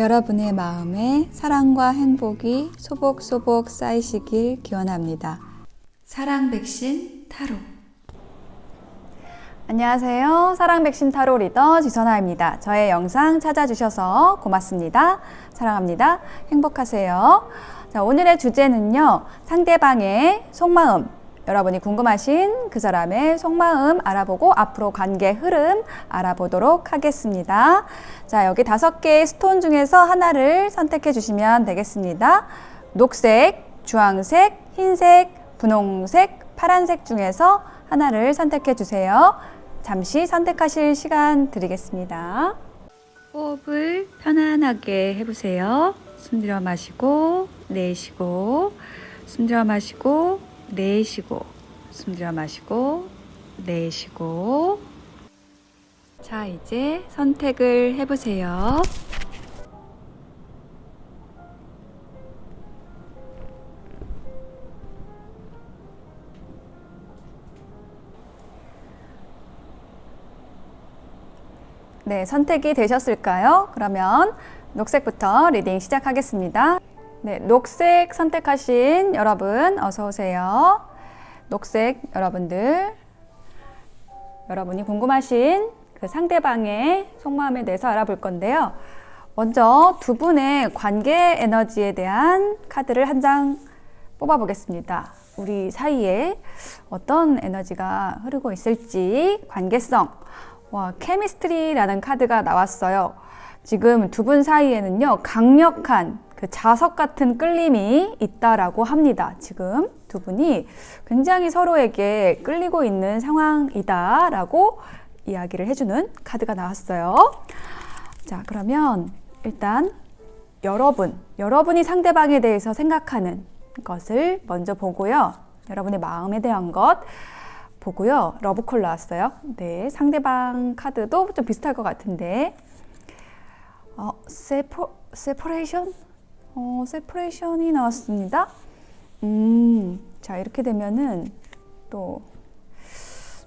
여러분의 마음에 사랑과 행복이 소복소복 쌓이시길 기원합니다. 사랑 백신 타로. 안녕하세요. 사랑 백신 타로 리더 지선아입니다. 저의 영상 찾아주셔서 고맙습니다. 사랑합니다. 행복하세요. 자, 오늘의 주제는요, 상대방의 속마음, 여러분이 궁금하신 그 사람의 속마음 알아보고 앞으로 관계 흐름 알아보도록 하겠습니다. 자, 여기 5개의 스톤 중에서 하나를 선택해 주시면 되겠습니다. 녹색, 주황색, 흰색, 분홍색, 파란색 중에서 하나를 선택해 주세요. 잠시 선택하실 시간 드리겠습니다. 호흡을 편안하게 해보세요. 숨 들여 마시고 내쉬고, 숨 들여 마시고 내쉬고, 숨 들여 마시고 내쉬고. 자, 이제 선택을 해보세요. 네, 선택이 되셨을까요? 그러면 녹색부터 리딩 시작하겠습니다. 네, 녹색 선택하신 여러분 어서 오세요. 녹색 여러분들, 여러분이 궁금하신 그 상대방의 속마음에 대해서 알아볼 건데요. 먼저 두 분의 관계 에너지에 대한 카드를 한 장 뽑아보겠습니다. 우리 사이에 어떤 에너지가 흐르고 있을지, 관계성. 와, 케미스트리라는 카드가 나왔어요. 지금 두 분 사이에는요, 강력한 그 자석 같은 끌림이 있다라고 합니다. 지금 두 분이 굉장히 서로에게 끌리고 있는 상황이다라고 이야기를 해주는 카드가 나왔어요. 자, 그러면 일단 여러분이 상대방에 대해서 생각하는 것을 먼저 보고요. 여러분의 마음에 대한 것 보고요. 러브콜 나왔어요. 네, 상대방 카드도 좀 비슷할 것 같은데, 세퍼레이션? 세퍼레이션이 나왔습니다. 자, 이렇게 되면은 또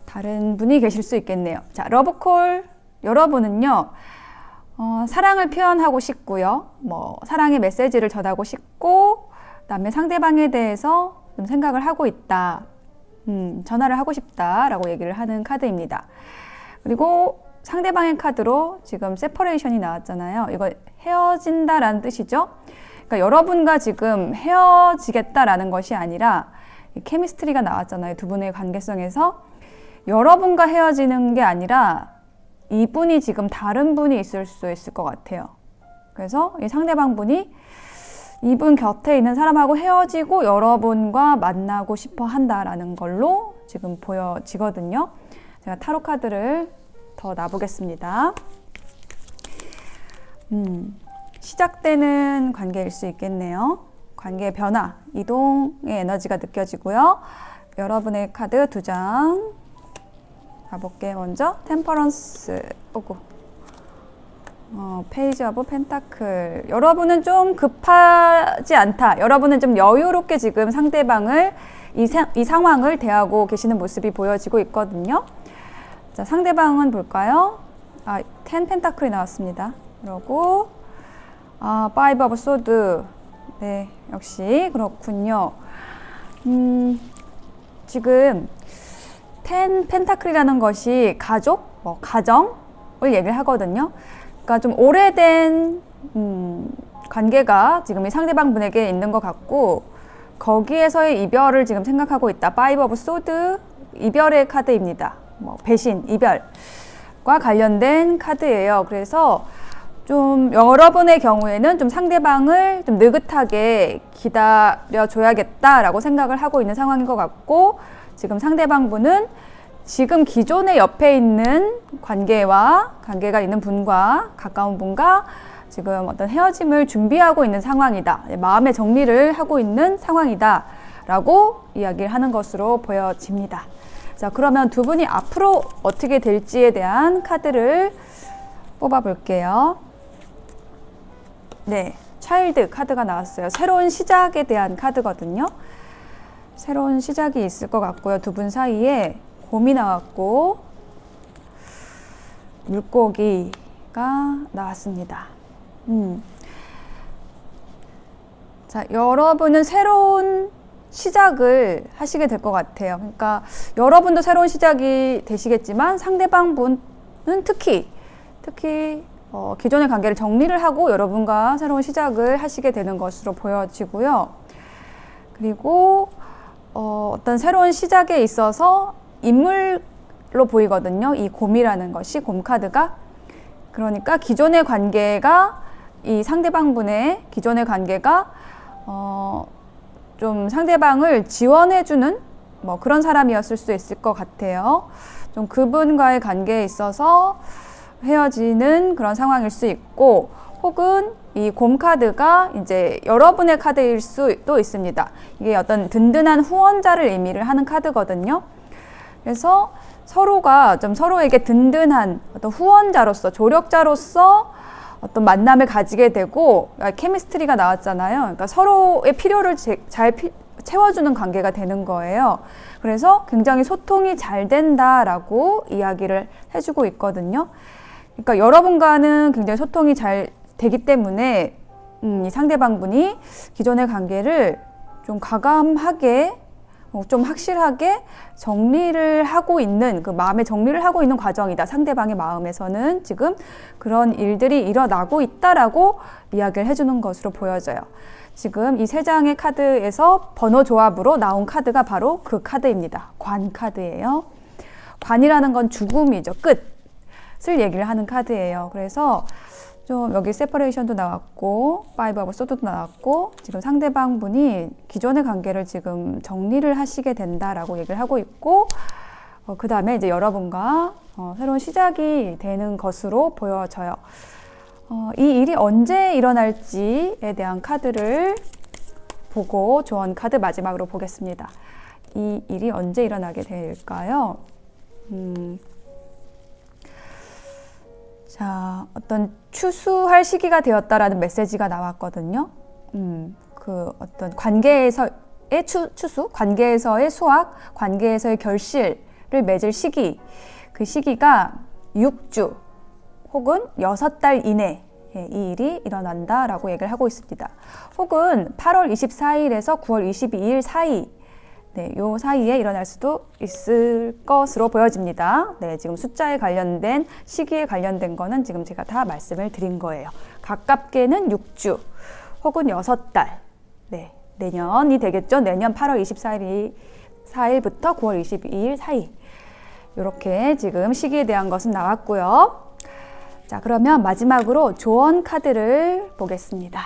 다른 분이 계실 수 있겠네요. 자, 러브콜 여러분은요, 사랑을 표현하고 싶고요. 사랑의 메시지를 전하고 싶고, 그다음에 상대방에 대해서 좀 생각을 하고 있다. 전화를 하고 싶다라고 얘기를 하는 카드입니다. 그리고 상대방의 카드로 지금 세퍼레이션이 나왔잖아요. 이거 헤어진다라는 뜻이죠. 그러니까 여러분과 지금 헤어지겠다라는 것이 아니라 케미스트리가 나왔잖아요. 두 분의 관계성에서 여러분과 헤어지는 게 아니라 이분이 지금 다른 분이 있을 수 있을 것 같아요. 그래서 이 상대방 분이 이분 곁에 있는 사람하고 헤어지고 여러분과 만나고 싶어 한다라는 걸로 지금 보여지거든요. 제가 타로 카드를 더 놔보겠습니다. 시작되는 관계일 수 있겠네요. 관계의 변화, 이동의 에너지가 느껴지고요. 여러분의 카드 2장 가볼게요. 먼저 템퍼런스, 페이지 오브 펜타클. 여러분은 좀 급하지 않다. 여러분은 좀 여유롭게 지금 상대방을 이 상황을 대하고 계시는 모습이 보여지고 있거든요. 자, 상대방은 볼까요? 10 펜타클이 나왔습니다. 그리고 5 오브 소드. 네, 역시 그렇군요. 지금 10 펜타클이라는 것이 가족, 가정을 얘기를 하거든요. 그러니까 좀 오래된 관계가 지금 이 상대방 분에게 있는 것 같고, 거기에서의 이별을 지금 생각하고 있다. 5 오브 소드, 이별의 카드입니다. 배신, 이별과 관련된 카드예요. 그래서 좀 여러분의 경우에는 좀 상대방을 좀 느긋하게 기다려줘야겠다라고 생각을 하고 있는 상황인 것 같고, 지금 상대방 분은 지금 기존의 옆에 있는 관계가 있는 분과 가까운 분과 지금 어떤 헤어짐을 준비하고 있는 상황이다. 마음의 정리를 하고 있는 상황이다. 라고 이야기를 하는 것으로 보여집니다. 자, 그러면 두 분이 앞으로 어떻게 될지에 대한 카드를 뽑아볼게요. 네, 차일드 카드가 나왔어요. 새로운 시작에 대한 카드거든요. 새로운 시작이 있을 것 같고요. 두 분 사이에 곰이 나왔고 물고기가 나왔습니다. 자, 여러분은 새로운 시작을 하시게 될 것 같아요. 그러니까 여러분도 새로운 시작이 되시겠지만 상대방 분은 특히 기존의 관계를 정리를 하고 여러분과 새로운 시작을 하시게 되는 것으로 보여지고요. 그리고 어떤 새로운 시작에 있어서 인물로 보이거든요. 이 곰이라는 것이, 곰 카드가. 그러니까 기존의 관계가, 이 상대방분의 기존의 관계가 좀 상대방을 지원해주는 뭐 그런 사람이었을 수 있을 것 같아요. 좀 그분과의 관계에 있어서 헤어지는 그런 상황일 수 있고, 혹은 이 곰 카드가 이제 여러분의 카드일 수도 있습니다. 이게 어떤 든든한 후원자를 의미를 하는 카드거든요. 그래서 서로가 좀 서로에게 든든한 어떤 후원자로서, 조력자로서 어떤 만남을 가지게 되고, 케미스트리가 나왔잖아요. 그러니까 서로의 필요를 잘 채워주는 관계가 되는 거예요. 그래서 굉장히 소통이 잘 된다라고 이야기를 해주고 있거든요. 그러니까 여러분과는 굉장히 소통이 잘 되기 때문에 이 상대방분이 기존의 관계를 좀 과감하게, 좀 확실하게 정리를 하고 있는, 그 마음의 정리를 하고 있는 과정이다. 상대방의 마음에서는 지금 그런 일들이 일어나고 있다라고 이야기를 해주는 것으로 보여져요. 지금 이 세 장의 카드에서 번호 조합으로 나온 카드가 바로 그 카드입니다. 관 카드예요. 관이라는 건 죽음이죠. 끝을 얘기를 하는 카드예요. 그래서 좀 여기 세퍼레이션도 나왔고, 파이브 오브 소드도 나왔고, 지금 상대방 분이 기존의 관계를 지금 정리를 하시게 된다라고 얘기를 하고 있고, 그 다음에 이제 여러분과 새로운 시작이 되는 것으로 보여져요. 이 일이 언제 일어날지에 대한 카드를 보고 조언 카드 마지막으로 보겠습니다. 이 일이 언제 일어나게 될까요? 자, 어떤 추수할 시기가 되었다라는 메시지가 나왔거든요. 그 어떤 관계에서의 추수, 관계에서의 수확, 관계에서의 결실을 맺을 시기, 그 시기가 6주 혹은 6달 이내 이 일이 일어난다라고 얘기를 하고 있습니다. 혹은 8월 24일에서 9월 22일 사이, 요 사이에 일어날 수도 있을 것으로 보여집니다. 지금 숫자에 관련된, 시기에 관련된 거는 지금 제가 다 말씀을 드린 거예요. 가깝게는 6주 혹은 6달, 내년이 되겠죠. 내년 8월 24일부터 9월 22일 사이, 이렇게 지금 시기에 대한 것은 나왔고요. 자, 그러면 마지막으로 조언 카드를 보겠습니다.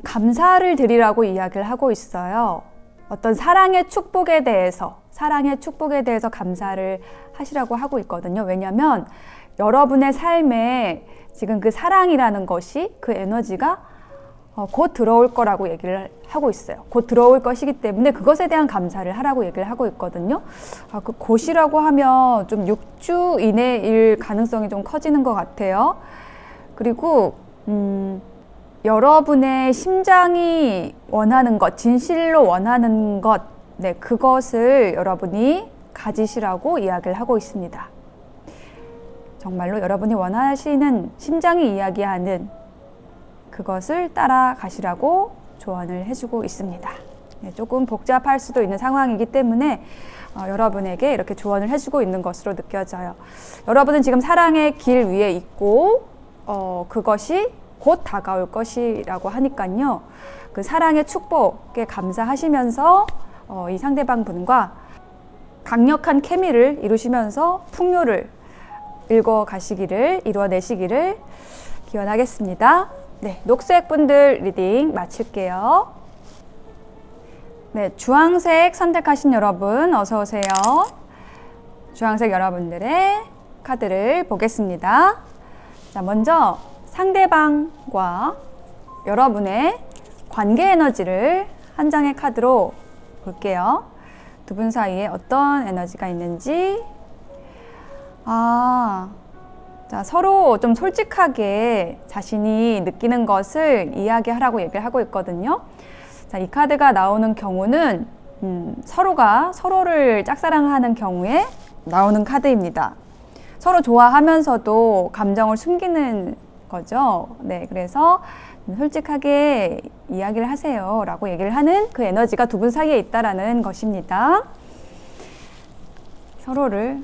감사를 드리라고 이야기를 하고 있어요. 어떤 사랑의 축복에 대해서 감사를 하시라고 하고 있거든요. 왜냐하면 여러분의 삶에 지금 그 사랑이라는 것이, 그 에너지가 곧 들어올 거라고 얘기를 하고 있어요. 곧 들어올 것이기 때문에 그것에 대한 감사를 하라고 얘기를 하고 있거든요. 그 곧이라고 하면 좀 6주 이내일 가능성이 좀 커지는 것 같아요. 그리고 여러분의 심장이 원하는 것, 진실로 원하는 것, 그것을 여러분이 가지시라고 이야기를 하고 있습니다. 정말로 여러분이 원하시는, 심장이 이야기하는 그것을 따라가시라고 조언을 해주고 있습니다. 조금 복잡할 수도 있는 상황이기 때문에 여러분에게 이렇게 조언을 해주고 있는 것으로 느껴져요. 여러분은 지금 사랑의 길 위에 있고 그것이 곧 다가올 것이라고 하니까요. 그 사랑의 축복에 감사하시면서 이 상대방 분과 강력한 케미를 이루시면서 풍요를 이루어내시기를 기원하겠습니다. 녹색 분들 리딩 마칠게요. 주황색 선택하신 여러분 어서 오세요. 주황색 여러분들의 카드를 보겠습니다. 자, 먼저 상대방과 여러분의 관계 에너지를 한 장의 카드로 볼게요. 두 분 사이에 어떤 에너지가 있는지. 자, 서로 좀 솔직하게 자신이 느끼는 것을 이야기하라고 얘기를 하고 있거든요. 자, 이 카드가 나오는 경우는 서로가 서로를 짝사랑하는 경우에 나오는 카드입니다. 서로 좋아하면서도 감정을 숨기는 거죠. 네, 그래서 솔직하게 이야기를 하세요 라고 얘기를 하는 그 에너지가 두 분 사이에 있다라는 것입니다. 서로를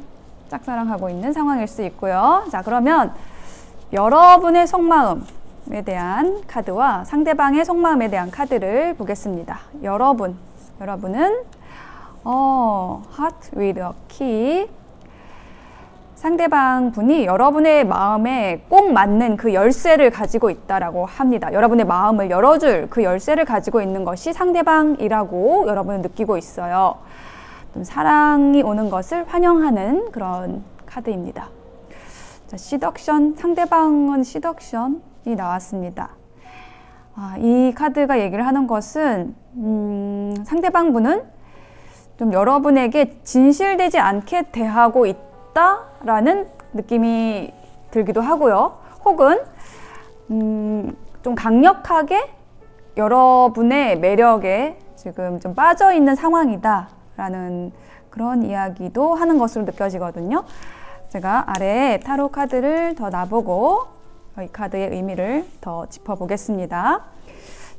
짝사랑하고 있는 상황일 수 있고요. 자, 그러면 여러분의 속마음에 대한 카드와 상대방의 속마음에 대한 카드를 보겠습니다. 여러분은 Heart with a Key. 상대방 분이 여러분의 마음에 꼭 맞는 그 열쇠를 가지고 있다라고 합니다. 여러분의 마음을 열어줄 그 열쇠를 가지고 있는 것이 상대방이라고 여러분은 느끼고 있어요. 좀 사랑이 오는 것을 환영하는 그런 카드입니다. 자, 시덕션, 상대방은 시덕션이 나왔습니다. 이 카드가 얘기를 하는 것은 상대방 분은 좀 여러분에게 진실되지 않게 대하고 있다라는 느낌이 들기도 하고요. 혹은 좀 강력하게 여러분의 매력에 지금 좀 빠져 있는 상황이다라는 그런 이야기도 하는 것으로 느껴지거든요. 제가 아래에 타로 카드를 더 놔보고 이 카드의 의미를 더 짚어보겠습니다.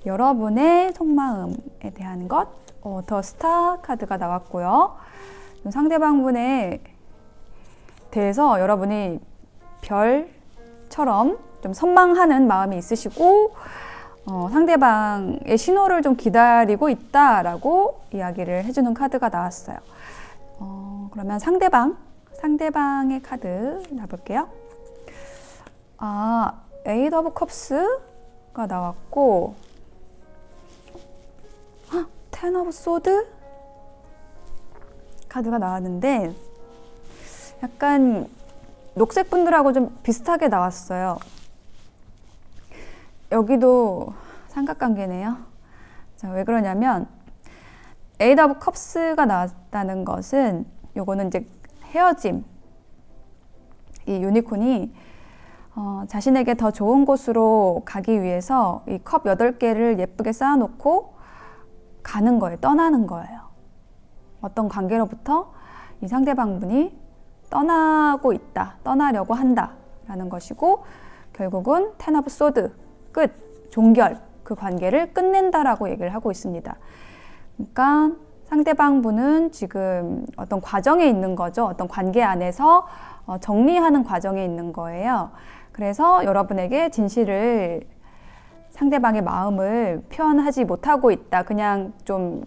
여러분의 속마음에 대한 것, 더 스타 카드가 나왔고요. 상대방분에 대해서 여러분이 별처럼 좀 선망하는 마음이 있으시고 상대방의 신호를 좀 기다리고 있다라고 이야기를 해주는 카드가 나왔어요. 그러면 상대방의 카드 놔볼게요. 에이드 오브 컵스가 나왔고 텐 오브 소드 카드가 나왔는데 약간 녹색 분들하고 좀 비슷하게 나왔어요. 여기도 삼각관계네요. 자, 왜 그러냐면 에이드 오브 컵스가 나왔다는 것은 요거는 이제 헤어짐. 이 유니콘이 자신에게 더 좋은 곳으로 가기 위해서 이 컵 8개를 예쁘게 쌓아놓고 가는 거예요. 떠나는 거예요. 어떤 관계로부터 이 상대방분이 떠나고 있다, 떠나려고 한다라는 것이고 결국은 텐 오브 소드, 끝, 종결, 그 관계를 끝낸다라고 얘기를 하고 있습니다. 그러니까 상대방분은 지금 어떤 과정에 있는 거죠. 어떤 관계 안에서 정리하는 과정에 있는 거예요. 그래서 여러분에게 진실을 상대방의 마음을 표현하지 못하고 있다. 그냥 좀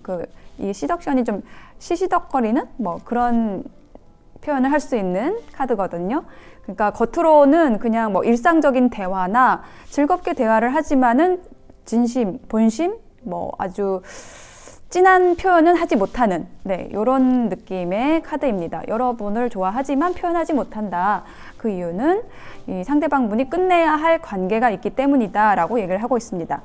이 시덕션이 좀 시시덕거리는 뭐 그런 표현을 할 수 있는 카드거든요. 그러니까 겉으로는 그냥 뭐 일상적인 대화나 즐겁게 대화를 하지만은 진심, 본심, 뭐 아주 진한 표현은 하지 못하는 이런 느낌의 카드입니다. 여러분을 좋아하지만 표현하지 못한다. 그 이유는 이 상대방분이 끝내야 할 관계가 있기 때문이다 라고 얘기를 하고 있습니다.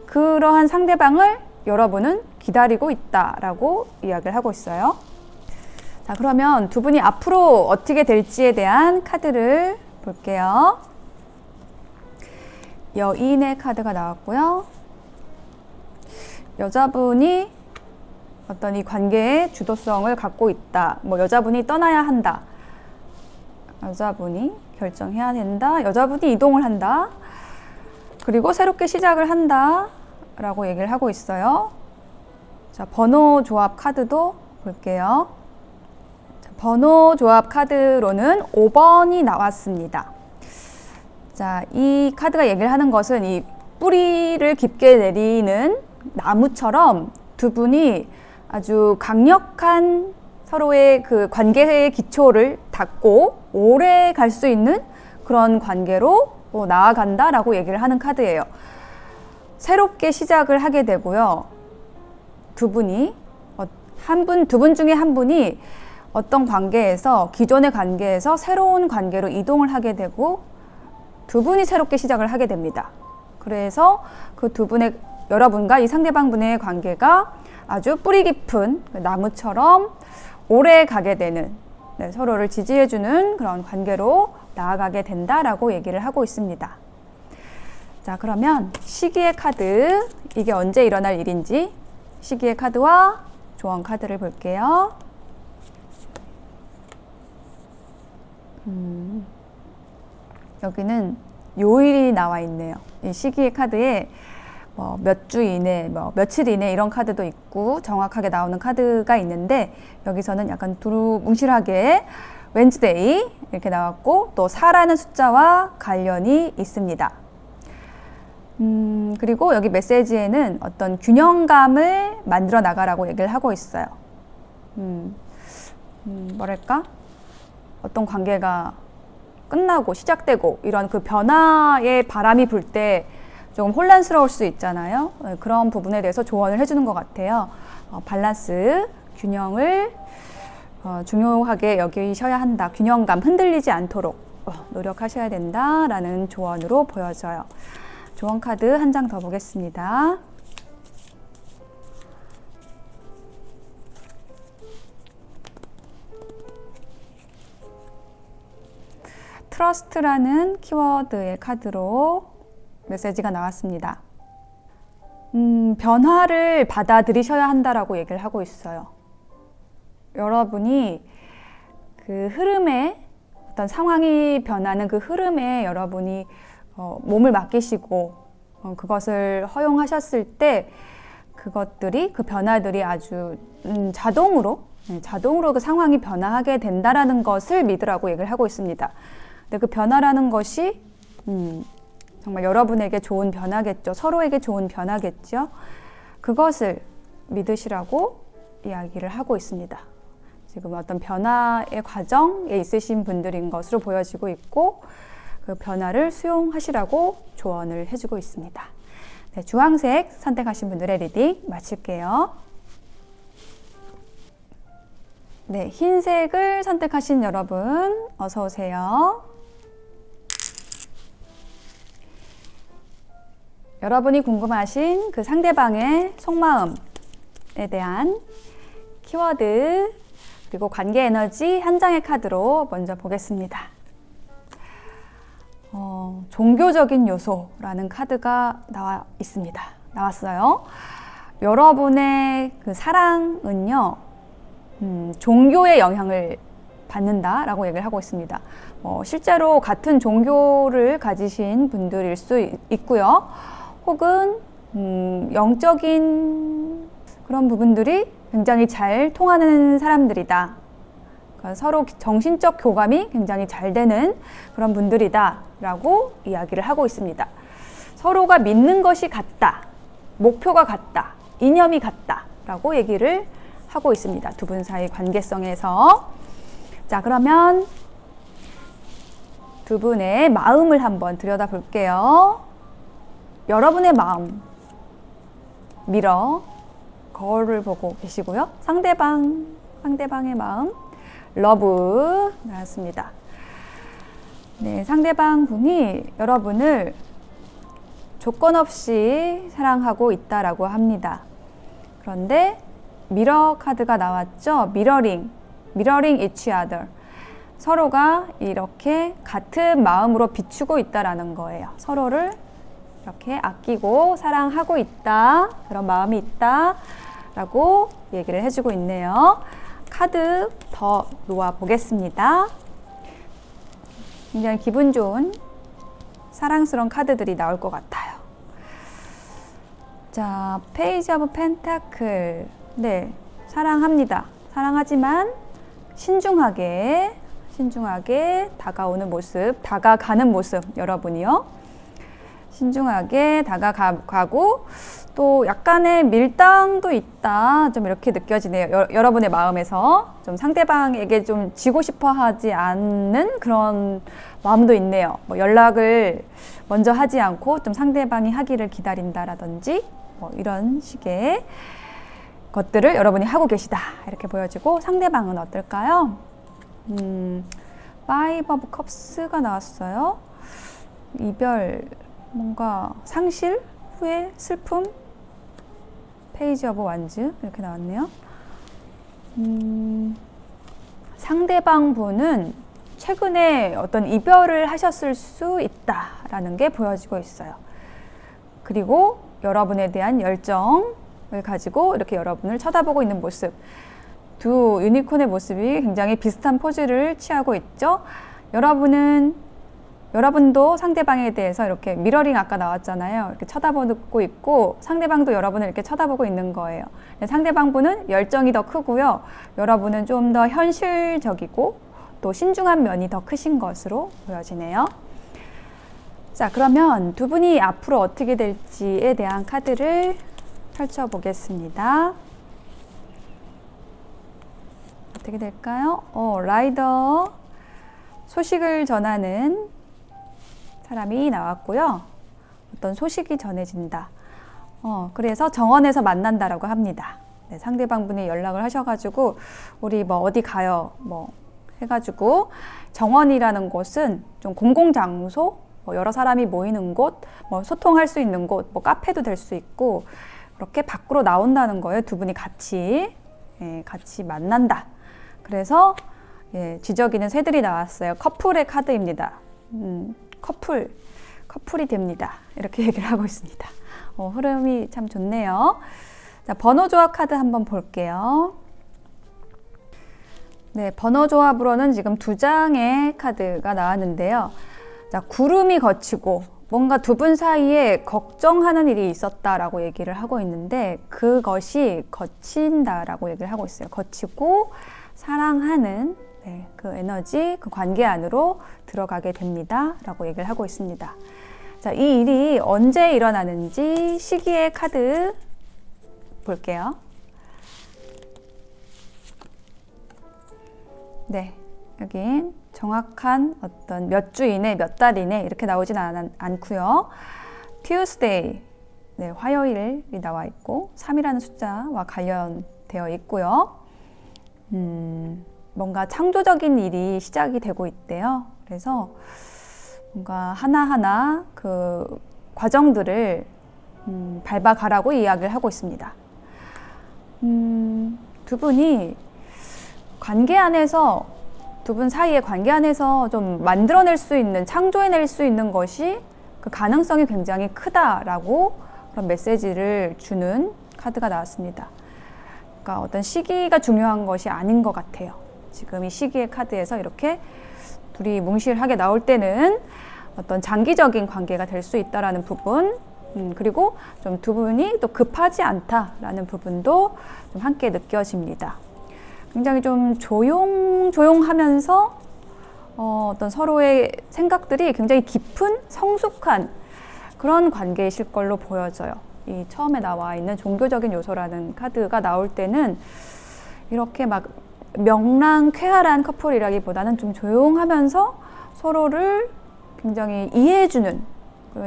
그러한 상대방을 여러분은 기다리고 있다 라고 이야기를 하고 있어요. 자, 그러면 두 분이 앞으로 어떻게 될지에 대한 카드를 볼게요. 여인의 카드가 나왔고요. 여자분이 어떤 이 관계의 주도성을 갖고 있다. 뭐 여자분이 떠나야 한다. 여자분이 결정해야 된다. 여자분이 이동을 한다. 그리고 새롭게 시작을 한다. 라고 얘기를 하고 있어요. 자, 번호 조합 카드도 볼게요. 자, 번호 조합 카드로는 5번이 나왔습니다. 자, 이 카드가 얘기를 하는 것은 이 뿌리를 깊게 내리는 나무처럼 두 분이 아주 강력한 서로의 그 관계의 기초를 닦고 오래 갈 수 있는 그런 관계로 나아간다라고 얘기를 하는 카드예요. 새롭게 시작을 하게 되고요. 두 분이 두 분 중에 한 분이 어떤 관계에서 기존의 관계에서 새로운 관계로 이동을 하게 되고 두 분이 새롭게 시작을 하게 됩니다. 그래서 그 두 분의 여러분과 이 상대방분의 관계가 아주 뿌리 깊은 나무처럼 오래 가게 되는 서로를 지지해주는 그런 관계로 나아가게 된다라고 얘기를 하고 있습니다. 자, 그러면 시기의 카드, 이게 언제 일어날 일인지 시기의 카드와 조언 카드를 볼게요. 여기는 요일이 나와 있네요. 이 시기의 카드에 몇 주 이내, 며칠 이내 이런 카드도 있고 정확하게 나오는 카드가 있는데 여기서는 약간 두루뭉실하게 웬즈데이 이렇게 나왔고 또 4라는 숫자와 관련이 있습니다. 그리고 여기 메시지에는 어떤 균형감을 만들어 나가라고 얘기를 하고 있어요. 뭐랄까? 어떤 관계가 끝나고 시작되고 이런 그 변화의 바람이 불 때 조금 혼란스러울 수 있잖아요. 그런 부분에 대해서 조언을 해주는 것 같아요. 밸런스, 균형을 중요하게 여기셔야 한다. 균형감, 흔들리지 않도록 노력하셔야 된다라는 조언으로 보여져요. 조언 카드 한 장 더 보겠습니다. 트러스트라는 키워드의 카드로 메시지가 나왔습니다. 변화를 받아들이셔야 한다라고 얘기를 하고 있어요. 여러분이 그 흐름에 어떤 상황이 변하는 그 흐름에 여러분이 몸을 맡기시고 그것을 허용하셨을 때 그것들이 그 변화들이 아주 자동으로 그 상황이 변화하게 된다라는 것을 믿으라고 얘기를 하고 있습니다. 근데 그 변화라는 것이 정말 여러분에게 좋은 변화겠죠. 서로에게 좋은 변화겠죠. 그것을 믿으시라고 이야기를 하고 있습니다. 지금 어떤 변화의 과정에 있으신 분들인 것으로 보여지고 있고 그 변화를 수용하시라고 조언을 해주고 있습니다. 네, 주황색 선택하신 분들의 리딩 마칠게요. 네, 흰색을 선택하신 여러분 어서 오세요. 여러분이 궁금하신 그 상대방의 속마음에 대한 키워드 그리고 관계 에너지 한 장의 카드로 먼저 보겠습니다. 종교적인 요소라는 카드가 나왔어요. 여러분의 그 사랑은요, 종교의 영향을 받는다라고 얘기를 하고 있습니다. 실제로 같은 종교를 가지신 분들일 수 있고요. 혹은 영적인 그런 부분들이 굉장히 잘 통하는 사람들이다. 그러니까 서로 정신적 교감이 굉장히 잘 되는 그런 분들이다 라고 이야기를 하고 있습니다. 서로가 믿는 것이 같다, 목표가 같다, 이념이 같다 라고 얘기를 하고 있습니다. 두 분 사이 관계성에서. 자, 그러면 두 분의 마음을 한번 들여다 볼게요. 여러분의 마음, 미러, 거울을 보고 계시고요. 상대방의 마음, 러브 나왔습니다. 네, 상대방 분이 여러분을 조건 없이 사랑하고 있다라고 합니다. 그런데 미러 카드가 나왔죠. 미러링 each other. 서로가 이렇게 같은 마음으로 비추고 있다라는 거예요. 서로를 이렇게 아끼고 사랑하고 있다. 그런 마음이 있다. 라고 얘기를 해주고 있네요. 카드 더 놓아 보겠습니다. 굉장히 기분 좋은 사랑스러운 카드들이 나올 것 같아요. 자, 페이지 오브 펜타클. 네, 사랑합니다. 사랑하지만 신중하게 다가오는 모습, 다가가는 모습, 여러분이요. 신중하게 다가가고 또 약간의 밀당도 있다. 좀 이렇게 느껴지네요. 여러분의 마음에서 좀 상대방에게 좀 지고 싶어 하지 않는 그런 마음도 있네요. 연락을 먼저 하지 않고 좀 상대방이 하기를 기다린다라든지 이런 식의 것들을 여러분이 하고 계시다. 이렇게 보여지고 상대방은 어떨까요? Five of Cups가 나왔어요. 이별, 뭔가 상실, 후회, 슬픔, 페이지 오브 완즈 이렇게 나왔네요. 상대방 분은 최근에 어떤 이별을 하셨을 수 있다라는 게 보여지고 있어요. 그리고 여러분에 대한 열정을 가지고 이렇게 여러분을 쳐다보고 있는 모습. 두 유니콘의 모습이 굉장히 비슷한 포즈를 취하고 있죠. 여러분도 상대방에 대해서 이렇게 미러링 아까 나왔잖아요. 이렇게 쳐다보고 있고 상대방도 여러분을 이렇게 쳐다보고 있는 거예요. 상대방 분은 열정이 더 크고요. 여러분은 좀 더 현실적이고 또 신중한 면이 더 크신 것으로 보여지네요. 자, 그러면 두 분이 앞으로 어떻게 될지에 대한 카드를 펼쳐보겠습니다. 어떻게 될까요? 라이더, 소식을 전하는 사람이 나왔고요. 어떤 소식이 전해진다. 그래서 정원에서 만난다라고 합니다. 네, 상대방 분이 연락을 하셔가지고 우리 뭐 어디 가요? 뭐 해가지고 정원이라는 곳은 좀 공공장소, 뭐 여러 사람이 모이는 곳, 뭐 소통할 수 있는 곳, 뭐 카페도 될 수 있고 그렇게 밖으로 나온다는 거예요. 두 분이 같이 만난다. 그래서 지저귀는 새들이 나왔어요. 커플의 카드입니다. 커플이 됩니다. 이렇게 얘기를 하고 있습니다. 흐름이 참 좋네요. 자, 번호 조합 카드 한번 볼게요. 네, 번호 조합으로는 지금 2장의 카드가 나왔는데요. 자, 구름이 거치고 뭔가 두 분 사이에 걱정하는 일이 있었다라고 얘기를 하고 있는데 그것이 거친다라고 얘기를 하고 있어요. 거치고 사랑하는 그 에너지, 그 관계 안으로 들어가게 됩니다. 라고 얘기를 하고 있습니다. 자, 이 일이 언제 일어나는지 시기의 카드 볼게요. 네, 여긴 정확한 어떤 몇 주 이내, 몇 달 이내 이렇게 나오진 않고요. Tuesday, 네, 화요일이 나와 있고 3이라는 숫자와 관련되어 있고요. 뭔가 창조적인 일이 시작이 되고 있대요. 그래서 뭔가 하나하나 그 과정들을 밟아가라고 이야기를 하고 있습니다. 두 분이 관계 안에서 두 분 사이의 관계 안에서 좀 만들어낼 수 있는, 창조해낼 수 있는 것이 그 가능성이 굉장히 크다라고 그런 메시지를 주는 카드가 나왔습니다. 그러니까 어떤 시기가 중요한 것이 아닌 것 같아요. 지금 이 시기의 카드에서 이렇게 둘이 뭉실하게 나올 때는 어떤 장기적인 관계가 될 수 있다라는 부분, 그리고 좀 두 분이 또 급하지 않다라는 부분도 좀 함께 느껴집니다. 굉장히 좀 조용하면서 어떤 서로의 생각들이 굉장히 깊은 성숙한 그런 관계이실 걸로 보여져요. 이 처음에 나와 있는 종교적인 요소라는 카드가 나올 때는 이렇게 막 명랑쾌활한 커플이라기보다는 좀 조용하면서 서로를 굉장히 이해해주는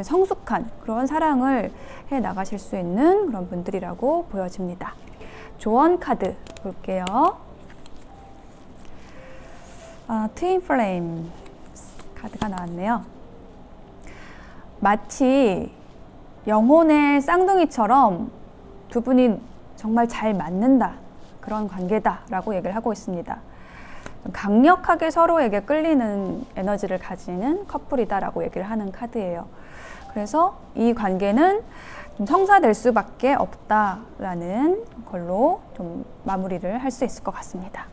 성숙한 그런 사랑을 해 나가실 수 있는 그런 분들이라고 보여집니다. 조언 카드 볼게요. 트윈 플레임 카드가 나왔네요. 마치 영혼의 쌍둥이처럼 두 분이 정말 잘 맞는다, 그런 관계다라고 얘기를 하고 있습니다. 강력하게 서로에게 끌리는 에너지를 가지는 커플이다라고 얘기를 하는 카드예요. 그래서 이 관계는 좀 성사될 수밖에 없다라는 걸로 좀 마무리를 할 수 있을 것 같습니다.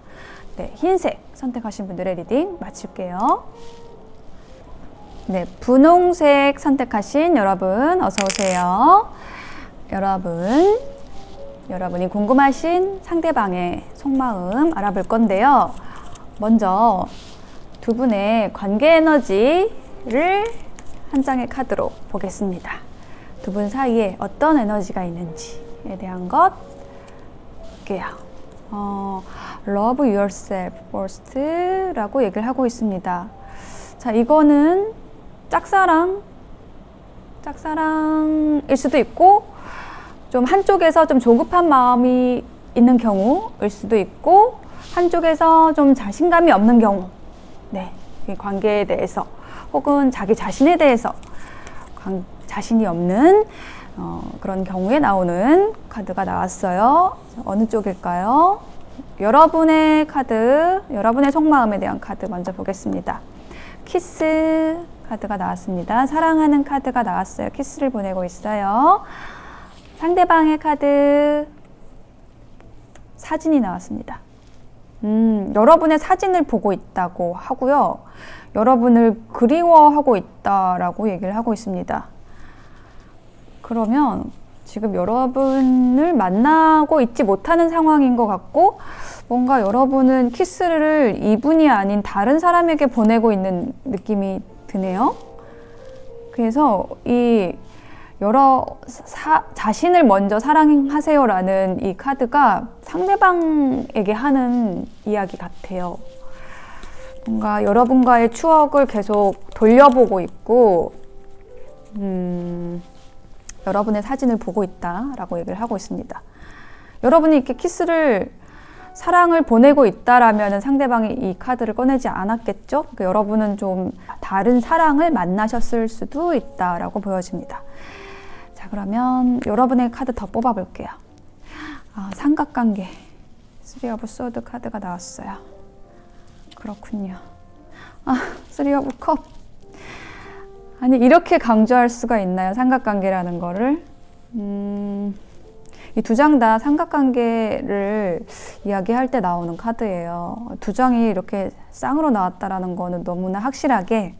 네, 흰색 선택하신 분들의 리딩 마칠게요. 네, 분홍색 선택하신 여러분 어서 오세요. 여러분이 궁금하신 상대방의 속마음 알아볼 건데요. 먼저 두 분의 관계 에너지를 한 장의 카드로 보겠습니다. 두 분 사이에 어떤 에너지가 있는지에 대한 것 볼게요. Love yourself first 라고 얘기를 하고 있습니다. 자, 이거는 짝사랑일 수도 있고 좀 한쪽에서 좀 조급한 마음이 있는 경우일 수도 있고 한쪽에서 좀 자신감이 없는 경우, 네, 이 관계에 대해서 혹은 자기 자신에 대해서 자신이 없는 그런 경우에 나오는 카드가 나왔어요. 어느 쪽일까요? 여러분의 카드, 여러분의 속마음에 대한 카드 먼저 보겠습니다. 키스 카드가 나왔습니다. 사랑하는 카드가 나왔어요. 키스를 보내고 있어요. 상대방의 카드, 사진이 나왔습니다. 여러분의 사진을 보고 있다고 하고요. 여러분을 그리워하고 있다라고 얘기를 하고 있습니다. 그러면 지금 여러분을 만나고 있지 못하는 상황인 것 같고, 뭔가 여러분은 키스를 이분이 아닌 다른 사람에게 보내고 있는 느낌이 드네요. 그래서 이 자신을 먼저 사랑하세요라는 이 카드가 상대방에게 하는 이야기 같아요. 뭔가 여러분과의 추억을 계속 돌려보고 있고, 여러분의 사진을 보고 있다라고 얘기를 하고 있습니다. 여러분이 이렇게 사랑을 보내고 있다라면 상대방이 이 카드를 꺼내지 않았겠죠? 그러니까 여러분은 좀 다른 사랑을 만나셨을 수도 있다라고 보여집니다. 자, 그러면 여러분의 카드 더 뽑아볼게요. 삼각관계. 3 of Swords 카드가 나왔어요. 그렇군요. 3 of Cup. 아니, 이렇게 강조할 수가 있나요? 삼각관계라는 거를. 이 두 장 다 삼각관계를 이야기할 때 나오는 카드예요. 두 장이 이렇게 쌍으로 나왔다라는 거는 너무나 확실하게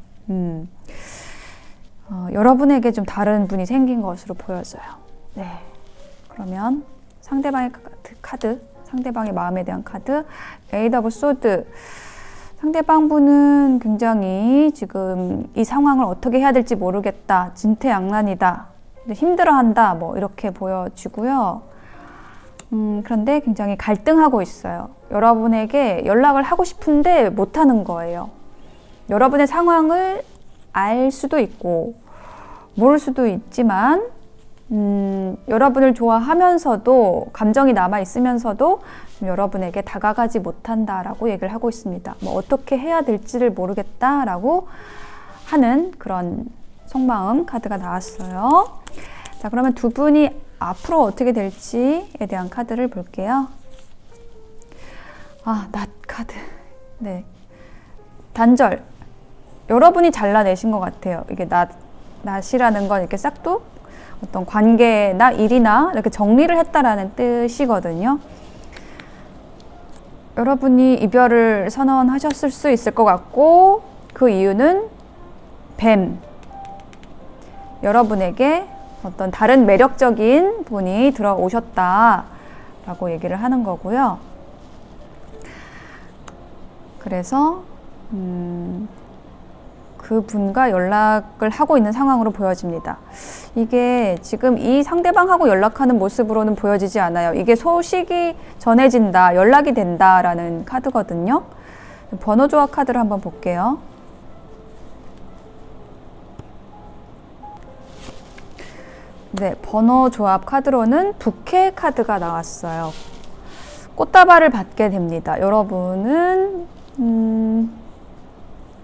여러분에게 좀 다른 분이 생긴 것으로 보여져요. 네. 그러면 상대방의 카드, 상대방의 마음에 대한 카드, 8 of Swords. 상대방 분은 굉장히 지금 이 상황을 어떻게 해야 될지 모르겠다, 진퇴양난이다, 힘들어한다, 뭐 이렇게 보여지고요. 그런데 굉장히 갈등하고 있어요. 여러분에게 연락을 하고 싶은데 못하는 거예요. 여러분의 상황을 알 수도 있고 모를 수도 있지만 여러분을 좋아하면서도 감정이 남아있으면서도 여러분에게 다가가지 못한다라고 얘기를 하고 있습니다. 뭐 어떻게 해야 될지를 모르겠다라고 하는 그런 속마음 카드가 나왔어요. 자, 그러면 두 분이 앞으로 어떻게 될지에 대한 카드를 볼게요. 낫 카드. 네. 단절. 여러분이 잘라내신 것 같아요. 이게 낫이라는 건 이렇게 싹둑 어떤 관계나 일이나 이렇게 정리를 했다라는 뜻이거든요. 여러분이 이별을 선언하셨을 수 있을 것 같고, 그 이유는 뱀. 여러분에게 어떤 다른 매력적인 분이 들어오셨다라고 얘기를 하는 거고요. 그래서 그 분과 연락을 하고 있는 상황으로 보여집니다. 이게 지금 이 상대방하고 연락하는 모습으로는 보여지지 않아요. 이게 소식이 전해진다, 연락이 된다라는 카드거든요. 번호 조합 카드를 한번 볼게요. 네, 번호 조합 카드로는 부케 카드가 나왔어요. 꽃다발을 받게 됩니다. 여러분은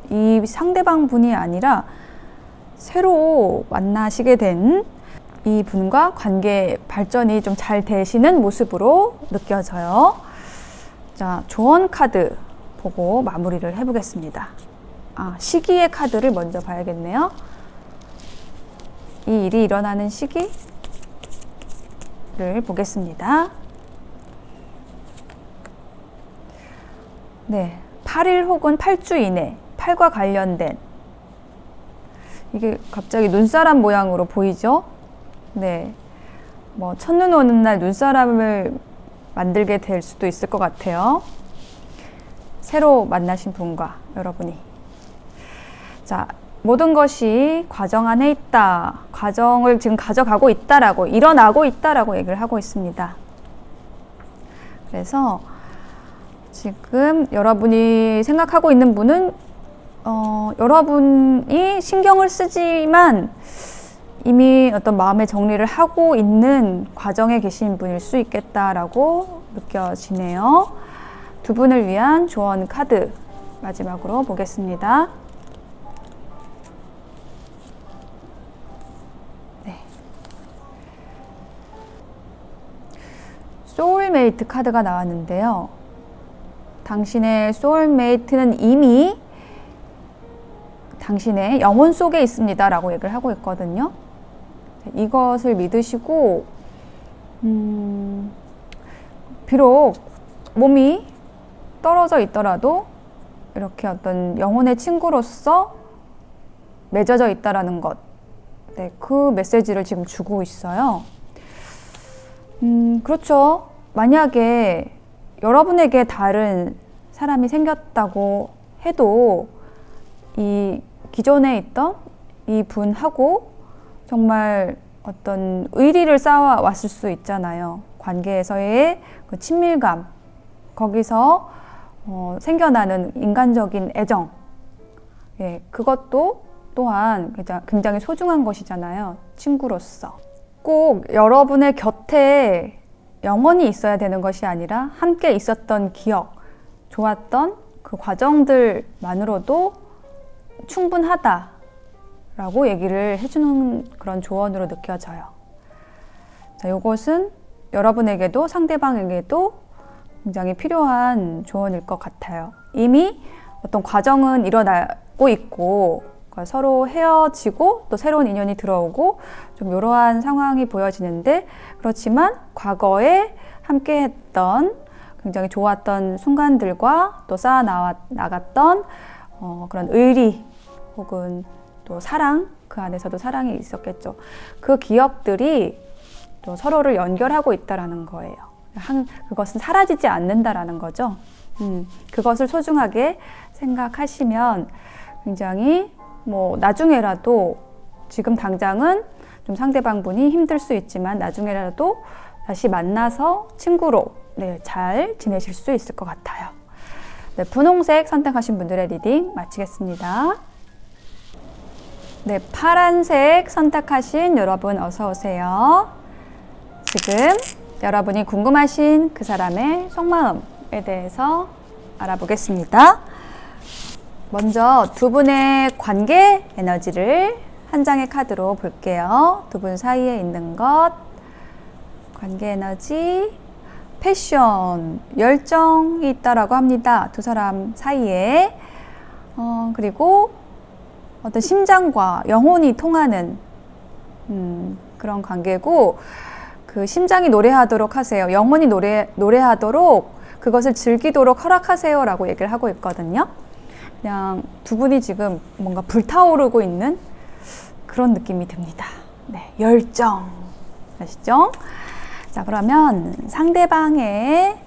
이 상대방 분이 아니라 새로 만나시게 된 이 분과 관계 발전이 좀 잘 되시는 모습으로 느껴져요. 자, 조언 카드 보고 마무리를 해보겠습니다. 시기의 카드를 먼저 봐야겠네요. 이 일이 일어나는 시기를 보겠습니다. 네, 8일 혹은 8주 이내, 팔과 관련된, 이게 갑자기 눈사람 모양으로 보이죠? 네, 뭐 첫눈 오는 날 눈사람을 만들게 될 수도 있을 것 같아요. 새로 만나신 분과 여러분이. 자, 모든 것이 과정 안에 있다, 과정을 지금 가져가고 있다라고, 일어나고 있다라고 얘기를 하고 있습니다. 그래서 지금 여러분이 생각하고 있는 분은 여러분이 신경을 쓰지만 이미 어떤 마음의 정리를 하고 있는 과정에 계신 분일 수 있겠다라고 느껴지네요. 두 분을 위한 조언 카드 마지막으로 보겠습니다. 네. 소울메이트 카드가 나왔는데요. 당신의 소울메이트는 이미 당신의 영혼 속에 있습니다 라고 얘기를 하고 있거든요. 이것을 믿으시고 비록 몸이 떨어져 있더라도 이렇게 어떤 영혼의 친구로서 맺어져 있다라는 것. 네, 그 메시지를 지금 주고 있어요. 그렇죠. 만약에 여러분에게 다른 사람이 생겼다고 해도 이 기존에 있던 이 분하고 정말 어떤 의리를 쌓아왔을 수 있잖아요. 관계에서의 그 친밀감, 거기서 생겨나는 인간적인 애정, 예, 그것도 또한 굉장히 소중한 것이잖아요. 친구로서. 꼭 여러분의 곁에 영원히 있어야 되는 것이 아니라 함께 있었던 기억, 좋았던 그 과정들만으로도 충분하다라고 얘기를 해주는 그런 조언으로 느껴져요. 자, 이것은 여러분에게도 상대방에게도 굉장히 필요한 조언일 것 같아요. 이미 어떤 과정은 일어나고 있고 서로 헤어지고 또 새로운 인연이 들어오고 좀 이러한 상황이 보여지는데, 그렇지만 과거에 함께 했던 굉장히 좋았던 순간들과 또 쌓아 나갔던 그런 의리 혹은 또 사랑, 그 안에서도 사랑이 있었겠죠. 그 기억들이 또 서로를 연결하고 있다라는 거예요. 그것은 사라지지 않는다라는 거죠. 그것을 소중하게 생각하시면 굉장히 나중에라도, 지금 당장은 좀 상대방 분이 힘들 수 있지만 나중에라도 다시 만나서 친구로 잘 지내실 수 있을 것 같아요. 네, 분홍색 선택하신 분들의 리딩 마치겠습니다. 네, 파란색 선택하신 여러분 어서 오세요. 지금 여러분이 궁금하신 그 사람의 속마음에 대해서 알아보겠습니다. 먼저 두 분의 관계 에너지를 한 장의 카드로 볼게요. 두 분 사이에 있는 것, 관계 에너지, 패션, 열정이 있다라고 합니다. 두 사람 사이에. 그리고 어떤 심장과 영혼이 통하는 그런 관계고, 그 심장이 노래하도록 하세요. 영혼이 노래하도록 그것을 즐기도록 허락하세요 라고 얘기를 하고 있거든요. 그냥 두 분이 지금 뭔가 불타오르고 있는 그런 느낌이 듭니다. 네, 열정. 아시죠? 자, 그러면 상대방의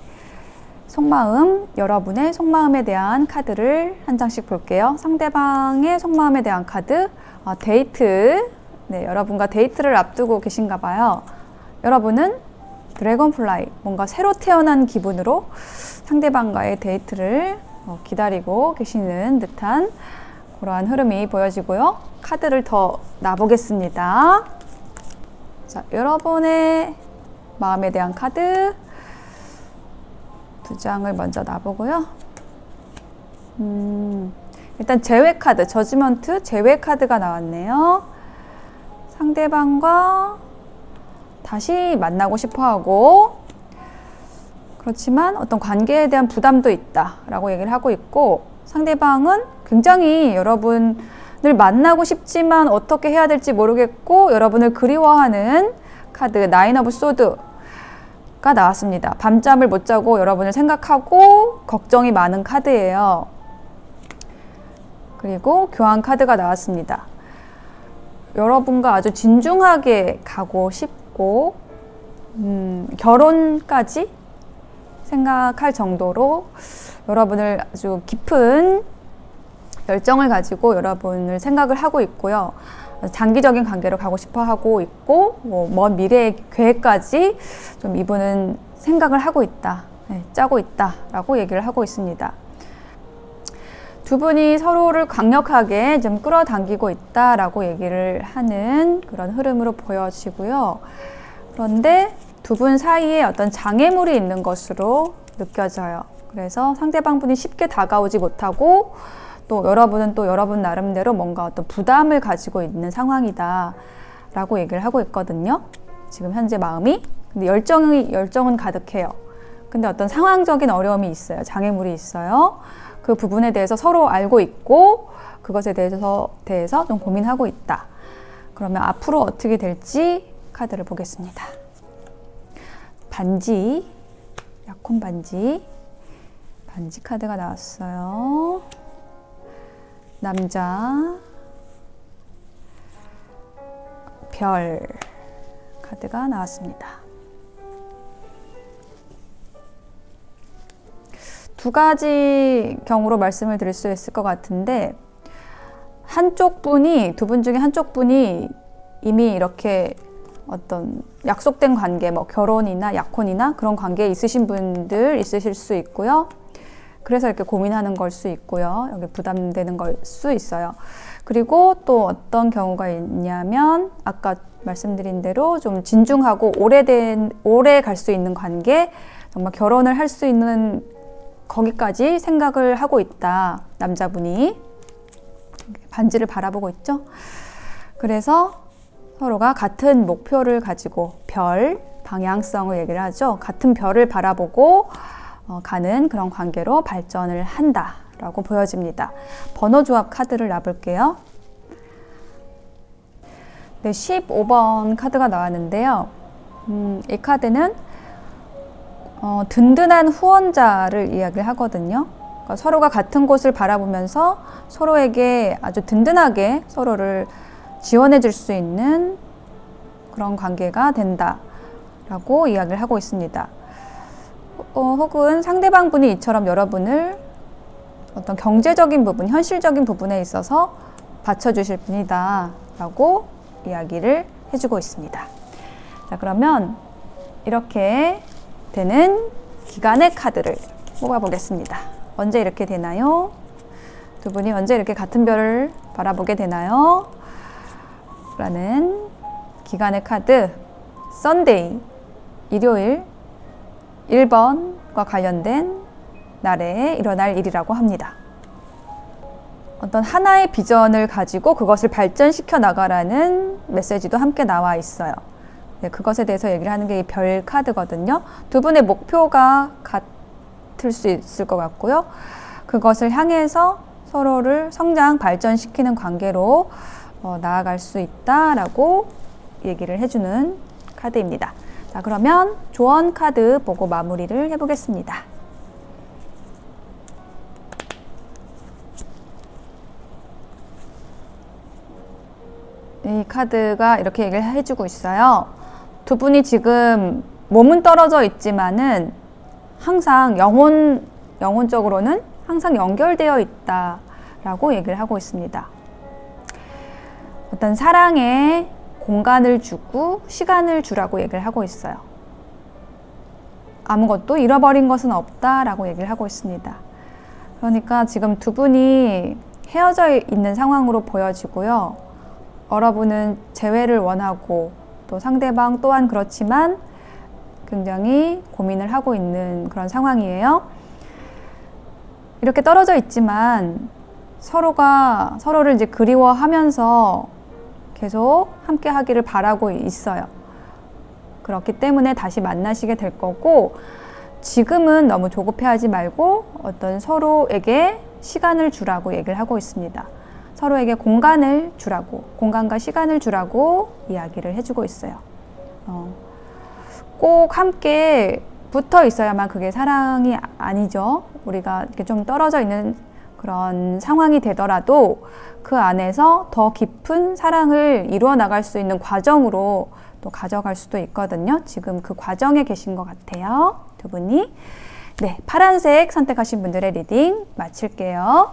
속마음, 여러분의 속마음에 대한 카드를 한 장씩 볼게요. 상대방의 속마음에 대한 카드, 데이트. 네, 여러분과 데이트를 앞두고 계신가 봐요. 여러분은 드래곤플라이, 뭔가 새로 태어난 기분으로 상대방과의 데이트를 기다리고 계시는 듯한 그러한 흐름이 보여지고요. 카드를 더 놔보겠습니다. 자, 여러분의 마음에 대한 카드 두 장을 먼저 놔보고요. 일단 제외 카드, 저지먼트 제외 카드가 나왔네요. 상대방과 다시 만나고 싶어하고, 그렇지만 어떤 관계에 대한 부담도 있다라고 얘기를 하고 있고, 상대방은 굉장히 여러분을 만나고 싶지만 어떻게 해야 될지 모르겠고 여러분을 그리워하는 카드, 나인 오브 소드가 나왔습니다. 밤잠을 못 자고 여러분을 생각하고 걱정이 많은 카드예요. 그리고 교환 카드가 나왔습니다. 여러분과 아주 진중하게 가고 싶고 결혼까지 생각할 정도로 여러분을 아주 깊은 열정을 가지고 여러분을 생각을 하고 있고요. 장기적인 관계로 가고 싶어 하고 있고, 먼 미래의 계획까지 좀 이분은 생각을 하고 있다, 짜고 있다라고 얘기를 하고 있습니다. 두 분이 서로를 강력하게 좀 끌어당기고 있다라고 얘기를 하는 그런 흐름으로 보여지고요. 그런데 두 분 사이에 어떤 장애물이 있는 것으로 느껴져요. 그래서 상대방 분이 쉽게 다가오지 못하고, 또 여러분은 또 여러분 나름대로 뭔가 어떤 부담을 가지고 있는 상황이다 라고 얘기를 하고 있거든요. 지금 현재 마음이. 근데 열정은 가득해요. 근데 어떤 상황적인 어려움이 있어요. 장애물이 있어요. 그 부분에 대해서 서로 알고 있고 그것에 대해서 좀 고민하고 있다. 그러면 앞으로 어떻게 될지 카드를 보겠습니다. 반지, 약혼 반지, 반지 카드가 나왔어요. 남자, 별 카드가 나왔습니다. 두 가지 경우로 말씀을 드릴 수 있을 것 같은데, 두 분 중에 한쪽 분이 이미 이렇게 어떤 약속된 관계, 뭐 결혼이나 약혼이나 그런 관계에 있으신 분들 있으실 수 있고요. 그래서 이렇게 고민하는 걸 수 있고요. 여기 부담되는 걸 수 있어요. 그리고 또 어떤 경우가 있냐면, 아까 말씀드린 대로 좀 진중하고 오래 갈 수 있는 관계, 정말 결혼을 할 수 있는 거기까지 생각을 하고 있다. 남자분이 반지를 바라보고 있죠. 그래서 서로가 같은 목표를 가지고 별, 방향성을 얘기를 하죠. 같은 별을 바라보고 가는 그런 관계로 발전을 한다라고 보여집니다. 번호 조합 카드를 놔볼게요. 네, 15번 카드가 나왔는데요. 이 카드는 든든한 후원자를 이야기를 하거든요. 그러니까 서로가 같은 곳을 바라보면서 서로에게 아주 든든하게 서로를 지원해 줄 수 있는 그런 관계가 된다라고 이야기를 하고 있습니다. 혹은 상대방 분이 이처럼 여러분을 어떤 경제적인 부분, 현실적인 부분에 있어서 받쳐주실 분이다 라고 이야기를 해주고 있습니다. 자, 그러면 이렇게 되는 기간의 카드를 뽑아보겠습니다. 언제 이렇게 되나요? 두 분이 언제 이렇게 같은 별을 바라보게 되나요? 라는 기간의 카드, 썬데이, 일요일 1번과 관련된 날에 일어날 일이라고 합니다. 어떤 하나의 비전을 가지고 그것을 발전시켜 나가라는 메시지도 함께 나와 있어요. 네, 그것에 대해서 얘기를 하는 게 이 별 카드거든요. 두 분의 목표가 같을 수 있을 것 같고요. 그것을 향해서 서로를 성장, 발전시키는 관계로 나아갈 수 있다라고 얘기를 해주는 카드입니다. 자, 그러면 조언 카드 보고 마무리를 해보겠습니다. 이 카드가 이렇게 얘기를 해주고 있어요. 두 분이 지금 몸은 떨어져 있지만은 항상 영혼적으로는 항상 연결되어 있다라고 얘기를 하고 있습니다. 어떤 사랑에 공간을 주고 시간을 주라고 얘기를 하고 있어요. 아무것도 잃어버린 것은 없다라고 얘기를 하고 있습니다. 그러니까 지금 두 분이 헤어져 있는 상황으로 보여지고요. 여러분은 재회를 원하고 또 상대방 또한 그렇지만 굉장히 고민을 하고 있는 그런 상황이에요. 이렇게 떨어져 있지만 서로가 서로를 이제 그리워하면서 계속 함께 하기를 바라고 있어요. 그렇기 때문에 다시 만나시게 될 거고, 지금은 너무 조급해하지 말고 어떤 서로에게 시간을 주라고 얘기를 하고 있습니다. 서로에게 공간을 주라고, 공간과 시간을 주라고 이야기를 해주고 있어요. 꼭 함께 붙어 있어야만 그게 사랑이 아니죠. 우리가 이렇게 좀 떨어져 있는 그런 상황이 되더라도 그 안에서 더 깊은 사랑을 이루어 나갈 수 있는 과정으로 또 가져갈 수도 있거든요. 지금 그 과정에 계신 것 같아요. 두 분이. 네, 파란색 선택하신 분들의 리딩 마칠게요.